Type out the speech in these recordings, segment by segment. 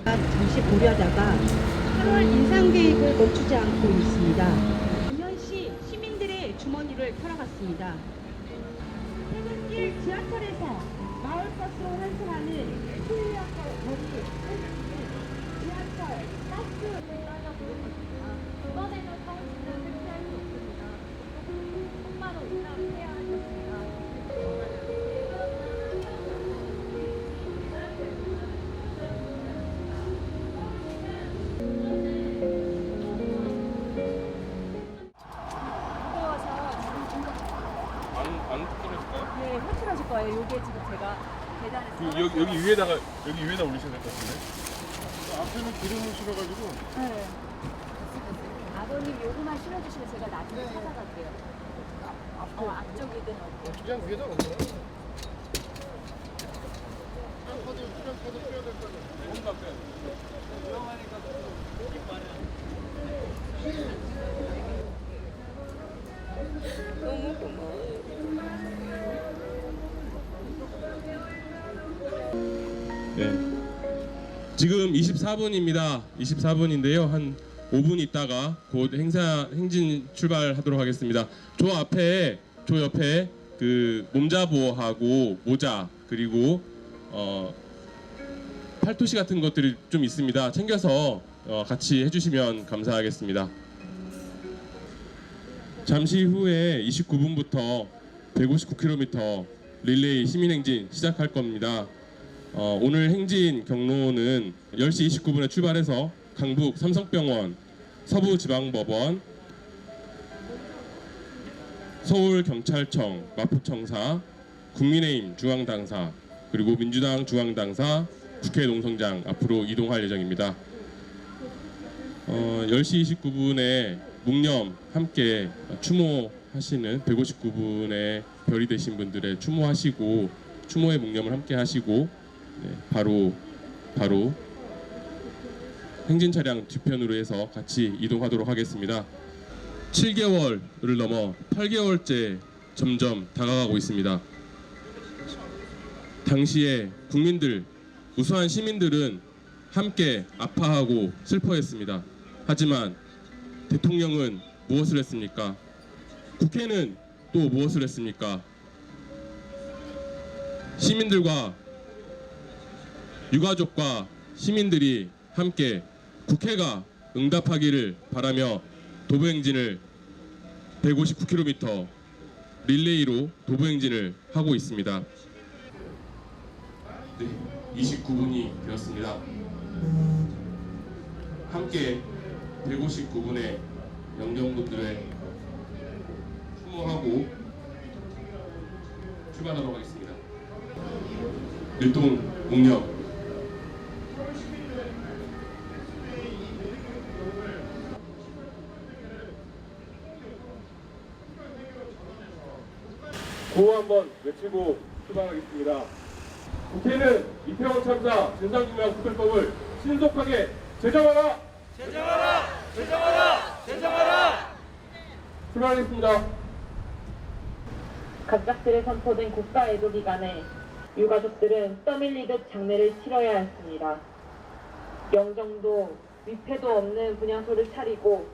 잠시 보려다가 8월 인상 계획을 멈추지 않고 있습니다. 전현시 시민들의 주머니를 털어갔습니다. 퇴근길 지하철에서 마을버스로 환승하는 수유역과 거리 지하철, 버스 이번에는 서울시는 실패할 수 없습니다. 속마로 운항해야 하겠습니다. 안 떨어질까요? 네, 호출하실 거예요. 요게 지금 제가 계단에서 여기 위에다가 올리셔야 될 것 같은데. 앞에는 기름을 실어가지고. 네. 아버님 요거만 실어주시면 제가 나중에 찾아갈게요. 앞쪽이든 어디. 그냥 위에다 놓는 거야. 카드 빼야 될 거야. 뭔가 빼야 돼. 위험하니까 너무 고마워요. 네. 지금 24분입니다. 24분인데요. 한 5분 있다가 곧 행진 출발하도록 하겠습니다. 저 옆에 그 몸자보호하고 모자 그리고 팔토시 같은 것들이 좀 있습니다. 챙겨서 같이 해주시면 감사하겠습니다. 잠시 후에 29분부터 159km 릴레이 시민행진 시작할 겁니다. 오늘 행진 경로는 10시 29분에 출발해서 강북 삼성병원, 서부지방법원, 서울경찰청, 마포청사, 국민의힘 중앙당사, 그리고 민주당 중앙당사, 국회 농성장 앞으로 이동할 예정입니다. 10시 29분에 묵념 함께 추모하시는 159분의 별이 되신 분들의 추모하시고 추모의 묵념을 함께 하시고 바로 행진 차량 뒤편으로 해서 같이 이동하도록 하겠습니다. 7개월을 넘어 8개월째 점점 다가가고 있습니다. 당시에 국민들, 우수한 시민들은 함께 아파하고 슬퍼했습니다. 하지만 대통령은 무엇을 했습니까? 국회는 또 무엇을 했습니까? 시민들과 유가족과 시민들이 함께 국회가 응답하기를 바라며 도보행진을 159km 릴레이로 도보행진을 하고 있습니다. 네, 29분이 되었습니다. 함께 159분의 영정분들의 추모하고 출발하도록 하겠습니다. 일동 묵념. 구호 한번 외치고 출발하겠습니다. 국회는 이태원 참사 진상규명특별법을 신속하게 제정하라! 제정하라! 제정하라! 제정하라! 출발하겠습니다. 갑작스레 선포된 국가애도 기간에 유가족들은 떠밀리듯 장례를 치러야 했습니다. 영정도 위패도 없는 분향소를 차리고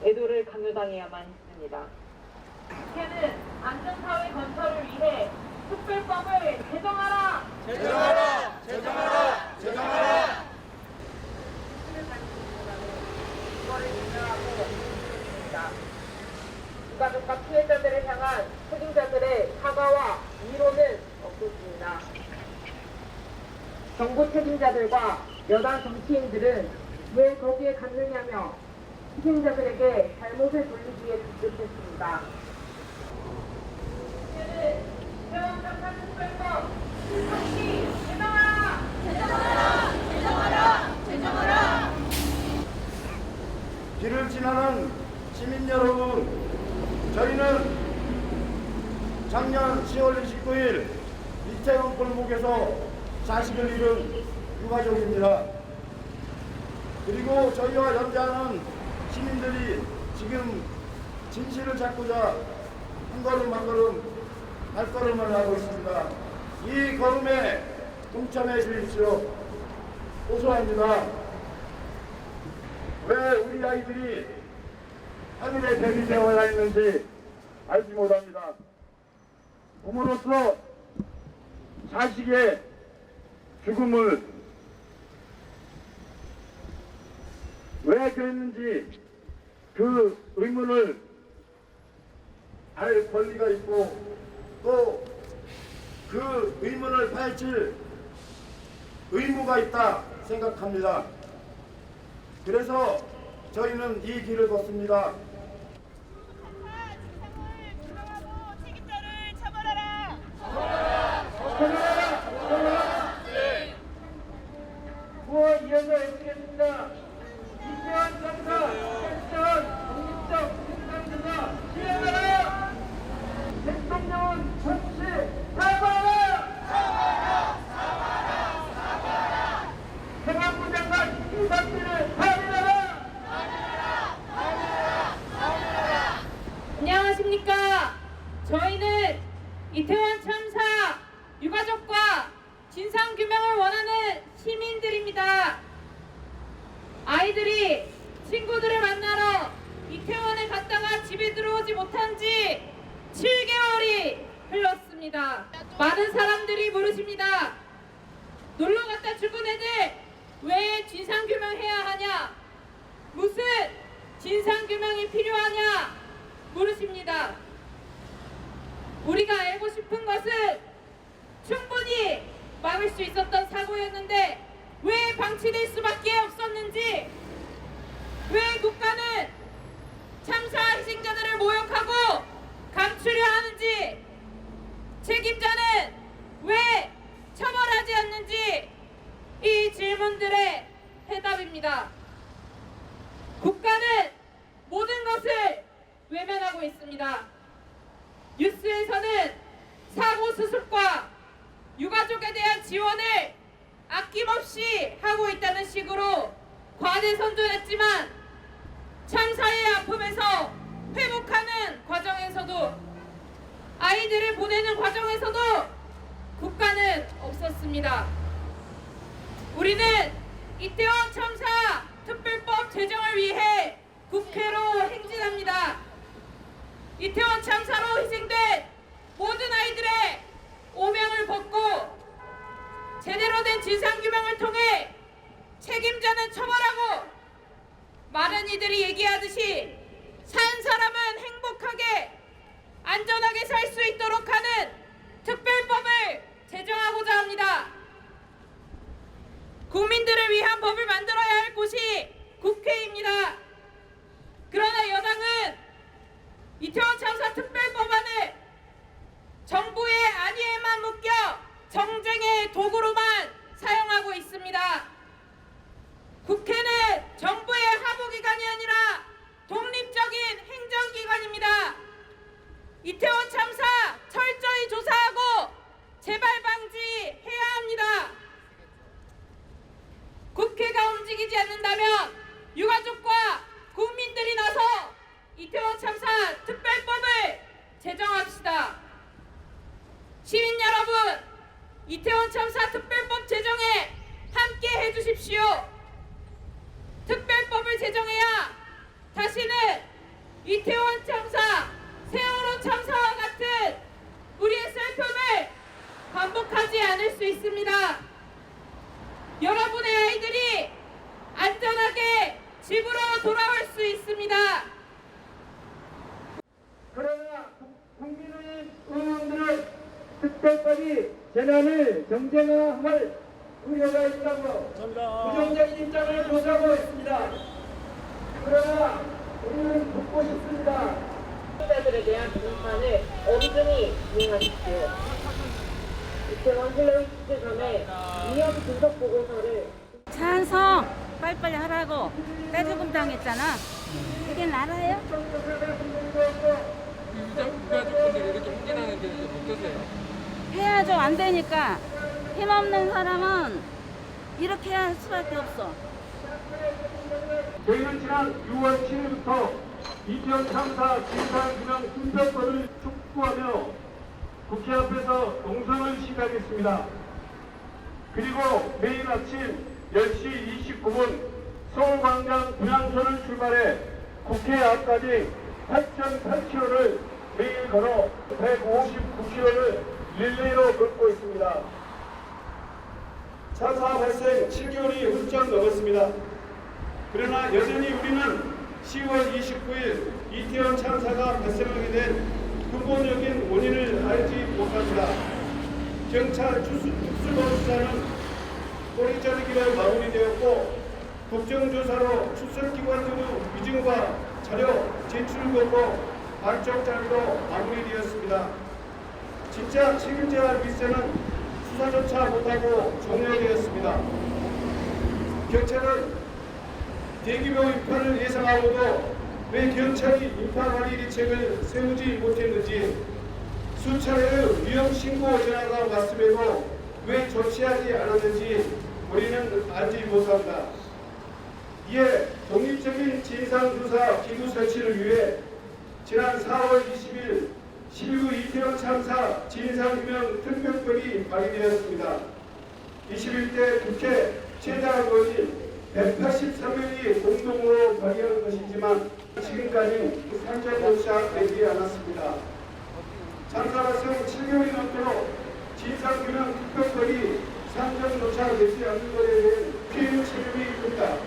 애도를 강요당해야만 했습니다. 국회는 안전사회 건설을 위해 특별법을 제정하라! 제정하라! 제정하라! 제정하라! 이거를 유명하고 있습니다. 유가족과 피해자들을 향한 책임자들의 사과와 위로는 없었습니다. 정부 책임자들과 여당 정치인들은 왜 거기에 갔느냐며 희생자들에게 잘못을 돌리기에 급급했습니다. 이태원 참사 특별법 신속히 제정하라! 제정하라! 제정하라! 제정하라! 길을 지나는 시민 여러분, 저희는 작년 10월 29일 이태원 골목에서 자식을 잃은 유가족입니다. 그리고 저희와 연대하는 시민들이 지금 진실을 찾고자 한 걸음 한 걸음 발걸음을 하고 있습니다. 이 걸음에 동참해 주십시오. 호소합니다. 왜 우리 아이들이 하늘에 별이 되어야 했는지 알지 못합니다. 부모로서 자식의 죽음을 왜 그랬는지 그 의문을 알 권리가 있고 또 그 의문을 파헤칠 의무가 있다 생각합니다. 그래서 저희는 이 길을 걷습니다. 구호 이어서 외치겠습니다. 이태원 참사 결전 독립적 국방조사 실행하라. 대통령은 혹시 사과하라. 행안부 장관 이사들을 파면하라. 안녕하십니까. 저희는 이태원 참사 유가족과 진상규명을 원하는 시민들입니다. 아이들이 친구들을 만나러 이태원에 갔다가 집에 들어오지 못한 지 7개월이 흘렀습니다. 많은 사람들이 물으십니다. 놀러 갔다 죽은 애들 왜 진상규명해야 하냐? 무슨 진상규명이 필요하냐? 물으십니다. 우리가 알고 싶은 것은 충분히 막을 수 있었던 사고였는데 왜 방치될 수밖에 없었는지, 왜 국가는 참사 희생자들을 모욕하고 감추려 하는지, 책임자는 왜 처벌하지 않는지, 이 질문들의 해답입니다. 국가는 모든 것을 외면하고 있습니다. 뉴스에서는 사고 수습과 유가족에 대한 지원을 아낌없이 하고 있다는 식으로 과대선전했지만 참사의 아픔에서 회복하는 과정에서도, 아이들을 보내는 과정에서도 국가는 없었습니다. 우리는 이태원 참사 특별법 제정을 위해 국회로 행진합니다. 이태원 참사로 희생된 모든 아이들의 오명을 벗고 제대로 된 진상규명을 통해 책임자는 처벌하고, 많은 이들이 얘기하듯이 산 사람은 행복하게 안전하게 살 수 있도록 하는 특별법을 제정하고자 합니다. 국민들을 위한 법을 만들어야 할 곳이 국회입니다. 그러나 여당은 이태원 참사 특별법안을 정부의 안위에만 묶여 정쟁의 도구로만 사용하고 있습니다. 국회는 정부의 하부기관이 아니라 독립적인 행정기관입니다. 이태원 참사 철저히 조사하고 재발 방지해야 합니다. 국회가 움직이지 않는다면 유가족과 국민들이 나서 이태원 참사 특별법을 제정합시다. 시민 여러분, 이태원 참사 특별법 제정에 함께 해주십시오. 특별법을 제정해야 다시는 이태원 참사, 세월호 참사와 같은 우리의 슬픔을 반복하지 않을 수 있습니다. 여러분의 아이들이 안전하게 집으로 돌아올 수 있습니다. 그러나 국민의 의원들은 특별법이 재난을 정쟁화할 우려가 있다고 부정적인 입장을 표시하고 있습니다. 그러나 우리는 묻고 싶습니다. 피해자들에 대한 비판을 엄중히 이행하십시오. 이태원 슬레이트 전에 위험 분석 보고서를 찬성 빨리빨리 하라고 떼죽음 당했잖아. 그게 나라예요? 유가족분들이 이렇게 행진하는 게 어떠세요? 해야죠. 안 되니까. 힘없는 사람은 이렇게 할 수밖에 없어. 저희는 지난 6월 7일부터 이태원 참사 진상규명 특별법을 촉구하며 국회 앞에서 농성을 시작했습니다. 그리고 매일 아침 10시 29분 서울광장 분향소를 출발해 국회 앞까지 8.8km를 매일 걸어 159km를 릴레이로 걷고 있습니다. 참사 발생 7개월이 훌쩍 넘었습니다. 그러나 여전히 우리는 10월 29일 이태원 참사가 발생하게 된 근본적인 원인을 알지 못합니다. 경찰 특수본수사는 꼬리 자르기로 마무리되었고 국정조사로 출석기관으로 위증과 자료 제출 거부 발족 자료로 마무리되었습니다. 진짜 책임져야 할 미세는 수사조차 못하고 종료되었습니다. 경찰은 대규모 인파를 예상하고도 왜 경찰이 인파 관리 대책을 세우지 못했는지, 수차례의 위험 신고 전화가 왔음에도 왜 조치하지 않았는지 우리는 알지 못합니다. 이에 독립적인 진상조사 기구 설치를 위해 지난 4월 20일 12구 이태원 참사 진상규명 특별법이 발의되었습니다. 21대 국회 최다 의원이 183명이 공동으로 발의한 것이지만 지금까지 산정조차 되지 않았습니다. 참사 발생 7개월이 넘도록 진상규명 특별법이 산정조차 되지 않는 것에 대한 피해 책임이 큽니다.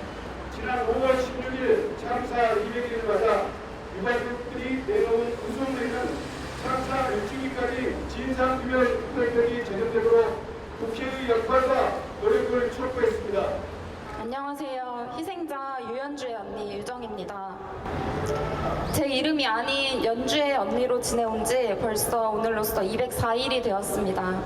지난 5월 16일 참사 200일을 맞아 유가족들이 내놓은 구속내는 참사 6주기까지 진상규명 특별법이 제정되도록 국회의 역할과 노력을 촉구했습니다. 안녕하세요. 희생자 유연주의 언니 유정입니다. 제 이름이 아닌 연주의 언니로 지내온 지 벌써 오늘로써 204일이 되었습니다.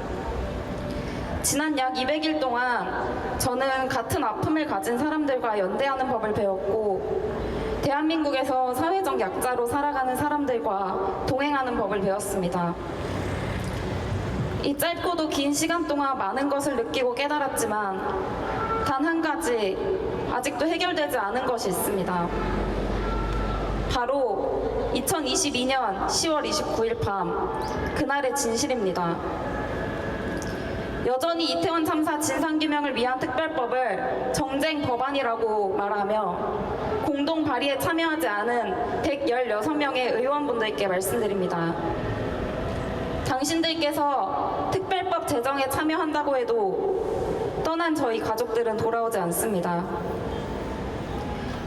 지난 약 200일 동안 저는 같은 아픔을 가진 사람들과 연대하는 법을 배웠고, 대한민국에서 사회적 약자로 살아가는 사람들과 동행하는 법을 배웠습니다. 이 짧고도 긴 시간 동안 많은 것을 느끼고 깨달았지만 단 한 가지 아직도 해결되지 않은 것이 있습니다. 바로 2022년 10월 29일 밤 그날의 진실입니다. 여전히 이태원 참사 진상규명을 위한 특별법을 정쟁 법안이라고 말하며 공동 발의에 참여하지 않은 116명의 의원분들께 말씀드립니다. 당신들께서 특별법 제정에 참여한다고 해도 떠난 저희 가족들은 돌아오지 않습니다.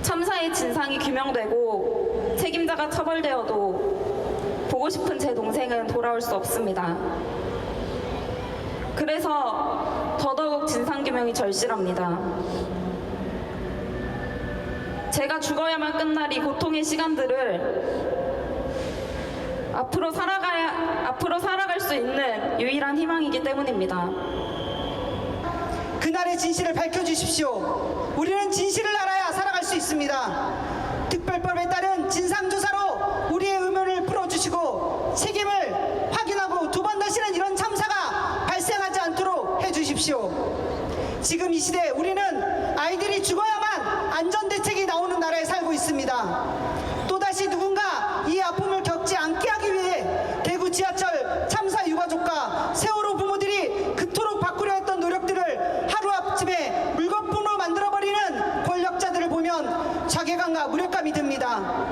참사의 진상이 규명되고 책임자가 처벌되어도 보고 싶은 제 동생은 돌아올 수 없습니다. 그래서 더더욱 진상규명이 절실합니다. 제가 죽어야만 끝날 이 고통의 시간들을 앞으로 살아갈 수 있는 유일한 희망이기 때문입니다. 그날의 진실을 밝혀주십시오. 우리는 진실을 알아야 살아갈 수 있습니다. 특별법에 따른 진상조사로 우리의 의문을 풀어주시고 책임을 확인하고 두 번 다시는 이런 참사가 발생하지 않도록 해주십시오. 지금 이 시대 우리는 아이들이 죽어야만 안전대책이 나오는 나라에 살고 있습니다. 또다시 누군가 이 아픔을 겪지 않게 하기 위해 대구 지하철 참사 유가족과 세월호 부모들이 그토록 바꾸려 했던 노력들을 하루아침에 물거품으로 만들어버리는 권력자들을 보면 자괴감과 무력감이 듭니다.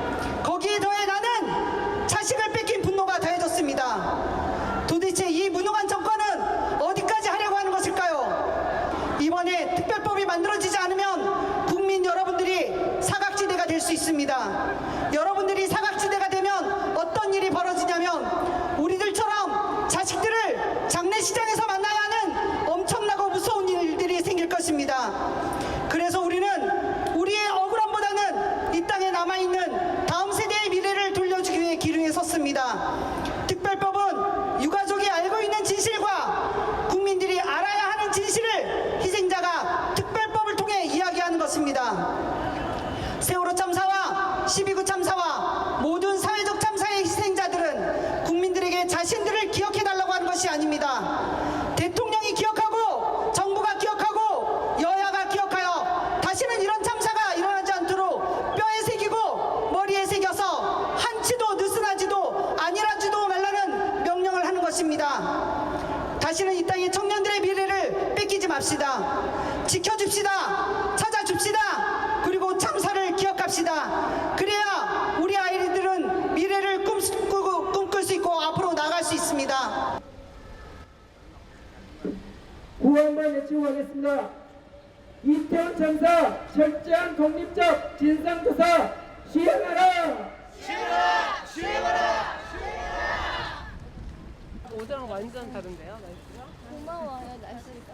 거기에 더해 나는 자식을 뺏긴 분노가 더해졌습니다. 도대체 이 무능한 정권은 어디까지 하려고 하는 것일까요? 이번에 특별법이 만들어지지 않으면 국민 여러분들이 사각지대가 될 수 있습니다. 여러분들이 사각지대가 되면 어떤 일이 벌어지냐면 우리들처럼 자식들을 장례시장에서 만나야 하는 엄청나고 무서운 일들이 생길 것입니다. 그래서 우리는 우리의 억울함보다는 이 땅에 남아있는 다음 세대의 미래를 돌려주기 위해 기류에 섰습니다. 특별법은 유가족이 알고 있는 진실과 국민들이 알아야 하는 진실을 희생자가 특별법을 통해 이야기하는 것입니다. 세월호 참사와 12구 참사와 모든 사회적 참사의 희생자들은 국민들에게 자신들을 기억해달라고 하는 것이 아닙니다. 대통령이 기억하고 정부가 기억하고 여야가 기억하여 다시는 이런 참사가 일어나지 않도록 뼈에 새기고 머리에 새겨서 한치도 느슨하지도 아니라지도 말라는 명령을 하는 것입니다. 다시는 이 땅의 청년들의 미래를 뺏기지 맙시다. 지켜줍시다. 찾아줍시다. 그리고 참사를 기억합시다. 그래야 우리 아이들은 미래를 꿈꿀 수 있고 앞으로 나갈 수 있습니다. 구호 한번 외치고 가겠습니다. 이태원 참사 철저한 독립적 진상조사 시행하라! 어제랑 완전 다른데요, 날씨가? 고마워요, 날씨가.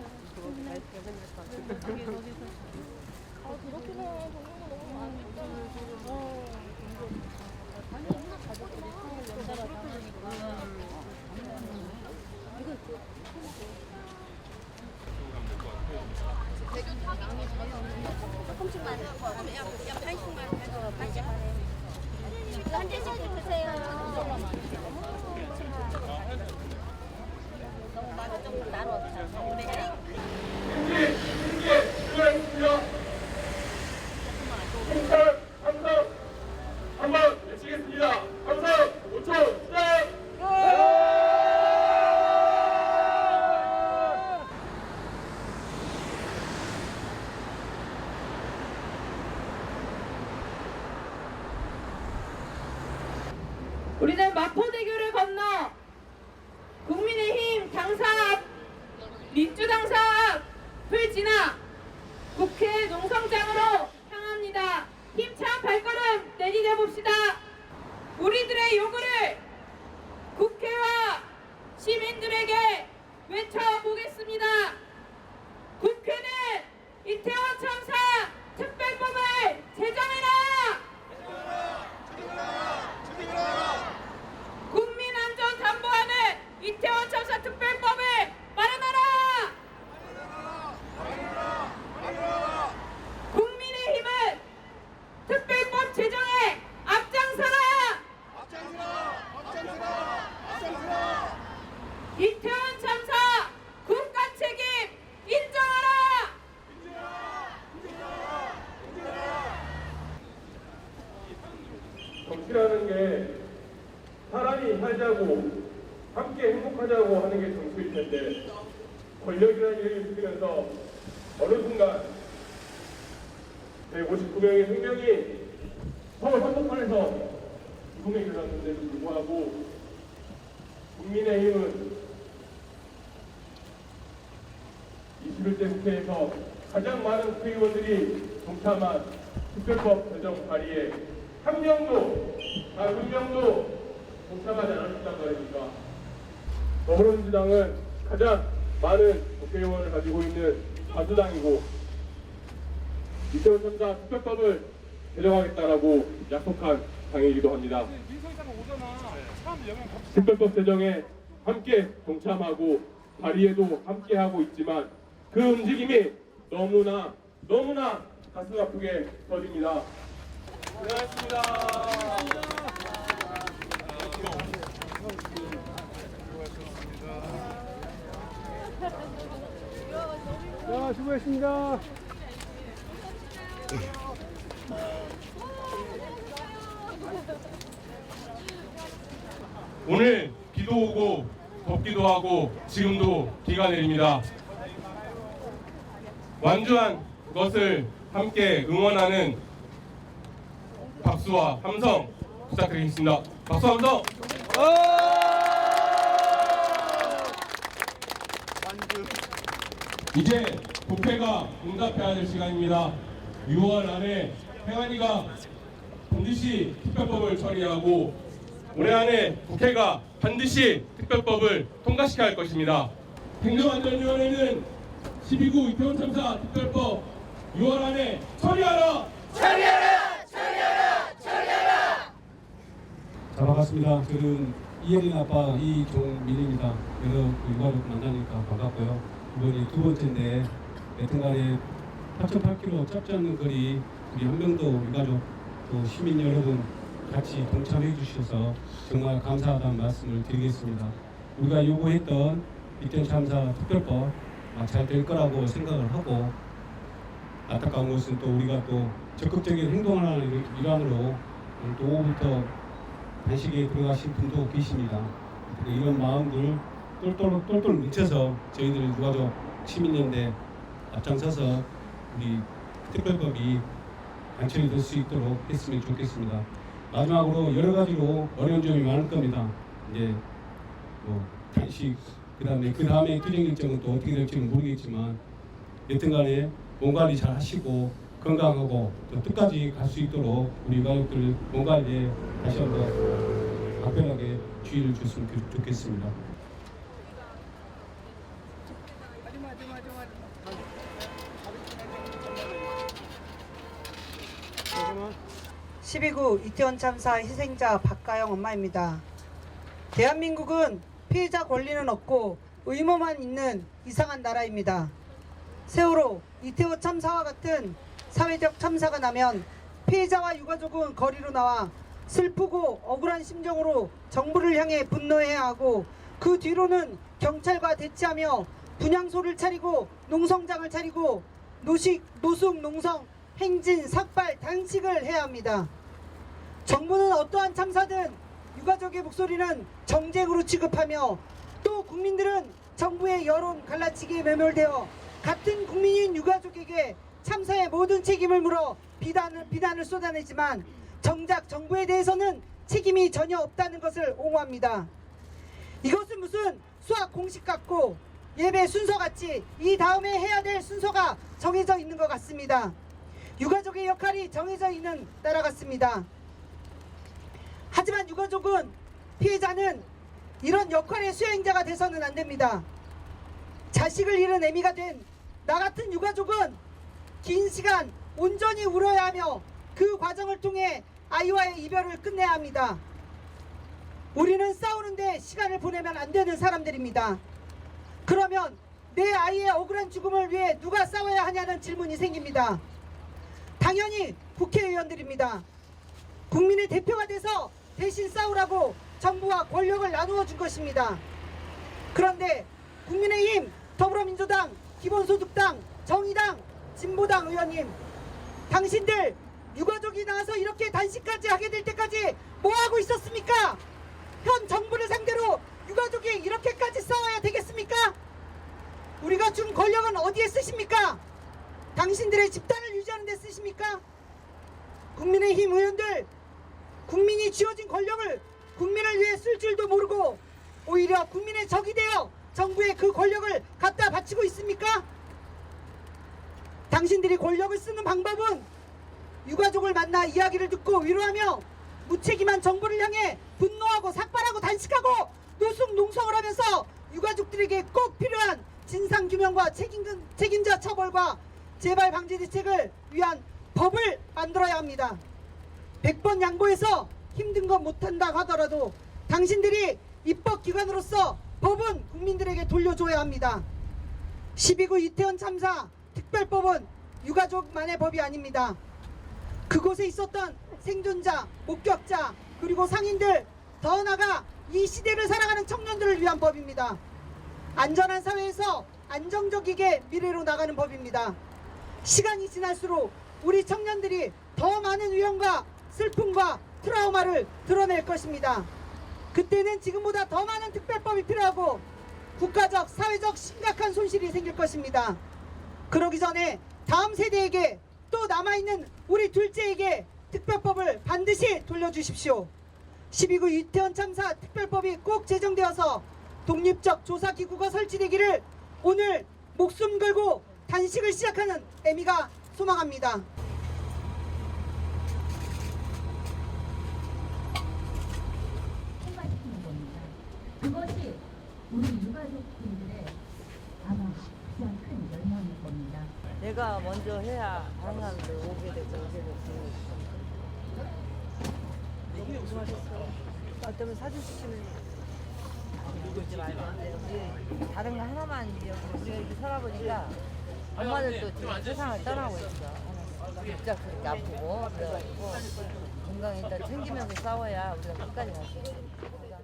날씨가 맨날 같은데. 그렇긴 해. 동료가 너무 많으니까. 아니, 옛날 가족들이 연달아 다 하니까. 조금씩만 하고, 그냥 간식만 해서 간식만 해. 한 잔씩 드세요. 너무 많아, 좀 나눠. 행사 함성 한번 외치겠습니다. 함성 5초 시작! 우리는 마포대교를 건너 국민의힘 당사 앞, 민주당사 앞을 지나 국회 농성장으로 향합니다. 힘찬 발걸음 내디뎌 봅시다. 우리들의 요구를 국회와 시민들에게 외쳐보겠습니다. 국회는 이태원 참사 특별법을 제정해라! 국민 안전 담보하는 이태원 참사 특별법을 마련하라! 국민의힘은 특별법 제정에 앞장서라! 이태원 참사 국가 책임 인정하라! 정치라는 게 사람이 살자고 함께 행복하자고 하는 게 정치일 텐데 권력이라는 이름을 쓰면서 어느 순간 159명의 생명이 서울 한복판에서 죽음에 일어났는데도 불구하고 국민의힘은 21대 국회에서 가장 많은 국회의원들이 동참한 특별법 제정 발의에 한 명도 동참하지 않았단 말입니까? 더불어민주당은 가장 많은 국회의원을 가지고 있는 다수당이고 이태원 참사 특별법을 제정하겠다라고 약속한 당이기도 합니다. 특별법 제정에 함께 동참하고 발의에도 함께 하고 있지만 그 움직임이 너무나 가슴 아프게 터집니다. 고생하셨습니다. 자, 수고했습니다. 오늘 비도 오고 덥기도 하고 지금도 비가 내립니다. 완주한 것을 함께 응원하는 박수와 함성 부탁드리겠습니다. 박수 함성! 이제 국회가 응답해야 될 시간입니다. 6월 안에 행안위가 반드시 특별법을 처리하고 올해 안에 국회가 반드시 특별법을 통과시켜야 할 것입니다. 행정안전위원회는 12구 이태원 참사 특별법 6월 안에 처리하라! 잘 반갑습니다. 저는 이혜린 아빠 이종민입니다. 그래서 유가족 만나니까 반갑고요. 이번이 두 번째인데 여튼간에 8.8km 짧지 않는 거리 우리 한명도 유가족 또 시민 여러분 같이 동참해 주셔서 정말 감사하다는 말씀을 드리겠습니다. 우리가 요구했던 이태원 참사 특별법 잘 될 거라고 생각을 하고 안타까운 것은 또 우리가 또 적극적인 행동하는 일환으로 오늘 또 오후부터 단식에 들어가신 분도 계십니다. 이런 마음들 똘똘 뭉쳐서 저희들 유가족 시민연대 앞장서서 우리 특별법이 당첨이 될 수 있도록 했으면 좋겠습니다. 마지막으로 여러 가지로 어려운 점이 많을 겁니다. 이제 뭐 단식 그 다음에 규정 일정은 또 어떻게 될지는 모르겠지만 여튼간에 몸 관리 잘 하시고 건강하고 또 끝까지 갈 수 있도록 우리 가족들 몸 관리에 다시 한번 각별하게 주의를 줬으면 좋겠습니다. (12구) 이태원 참사 희생자 박가영 엄마입니다. 대한민국은 피해자 권리는 없고 의무만 있는 이상한 나라입니다. 세월호, 이태원 참사와 같은 사회적 참사가 나면 피해자와 유가족은 거리로 나와 슬프고 억울한 심정으로 정부를 향해 분노해야 하고 그 뒤로는 경찰과 대치하며 분향소를 차리고 농성장을 차리고 노숙, 농성, 행진, 삭발, 단식을 해야 합니다. 정부는 어떠한 참사든 유가족의 목소리는 정쟁으로 취급하며 또 국민들은 정부의 여론 갈라치기에 매몰되어 같은 국민인 유가족에게 참사의 모든 책임을 물어 비난을 쏟아내지만 정작 정부에 대해서는 책임이 전혀 없다는 것을 옹호합니다. 이것은 무슨 수학 공식 같고 예배 순서같이 이 다음에 해야 될 순서가 정해져 있는 것 같습니다. 유가족의 역할이 정해져 있는 나라 같습니다. 하지만 유가족은 피해자는 이런 역할의 수행자가 돼서는 안 됩니다. 자식을 잃은 애미가 된 나 같은 유가족은 긴 시간 온전히 울어야 하며 그 과정을 통해 아이와의 이별을 끝내야 합니다. 우리는 싸우는데 시간을 보내면 안 되는 사람들입니다. 그러면 내 아이의 억울한 죽음을 위해 누가 싸워야 하냐는 질문이 생깁니다. 당연히 국회의원들입니다. 국민의 대표가 돼서 대신 싸우라고 정부와 권력을 나누어 준 것입니다. 그런데 국민의힘, 더불어민주당, 기본소득당, 정의당, 진보당 의원님, 당신들 유가족이 나와서 이렇게 단식까지 하게 될 때까지 뭐하고 있었습니까? 현 정부를 상대로 유가족이 이렇게까지 싸워야 되겠습니까? 우리가 준 권력은 어디에 쓰십니까? 당신들의 집단을 유지하는 데 쓰십니까? 국민의힘 의원들, 국민이 쥐어진 권력을 국민을 위해 쓸 줄도 모르고 오히려 국민의 적이 되어 정부에 그 권력을 갖다 바치고 있습니까? 당신들이 권력을 쓰는 방법은 유가족을 만나 이야기를 듣고 위로하며 무책임한 정부를 향해 분노하고 삭발하고 단식하고 노숙 농성을 하면서 유가족들에게 꼭 필요한 진상규명과 책임자 처벌과 재발 방지 대책을 위한 법을 만들어야 합니다. 100번 양보해서 힘든 건 못한다 하더라도 당신들이 입법기관으로서 법은 국민들에게 돌려줘야 합니다. 12구 이태원 참사 특별법은 유가족만의 법이 아닙니다. 그곳에 있었던 생존자, 목격자, 그리고 상인들, 더 나아가 이 시대를 살아가는 청년들을 위한 법입니다. 안전한 사회에서 안정적이게 미래로 나가는 법입니다. 시간이 지날수록 우리 청년들이 더 많은 위험과 슬픔과 트라우마를 드러낼 것입니다. 그때는 지금보다 더 많은 특별법이 필요하고 국가적, 사회적 심각한 손실이 생길 것입니다. 그러기 전에 다음 세대에게 또 남아있는 우리 둘째에게 특별법을 반드시 돌려주십시오. 12구 이태원 참사 특별법이 꼭 제정되어서 독립적 조사기구가 설치되기를 오늘 목숨 걸고 단식을 시작하는 애미가 소망합니다. 그것이 우리 유가족분들의 아마 가장 큰 열망일 겁니다. 내가 먼저 해야 다른 사람들 오게 되고 너무 고생하셨어. 나 때문에 사진 찍히는 누구지 말도 안 돼요. 우리 다른 거 하나만 우리가 이렇게 살아보니까 엄마들도 지금 세상을 떠나고 있어. 갑작스럽게 아프고 그래가지고 건강 일단 챙기면서 싸워야 우리가 끝까지 갈 수 있어.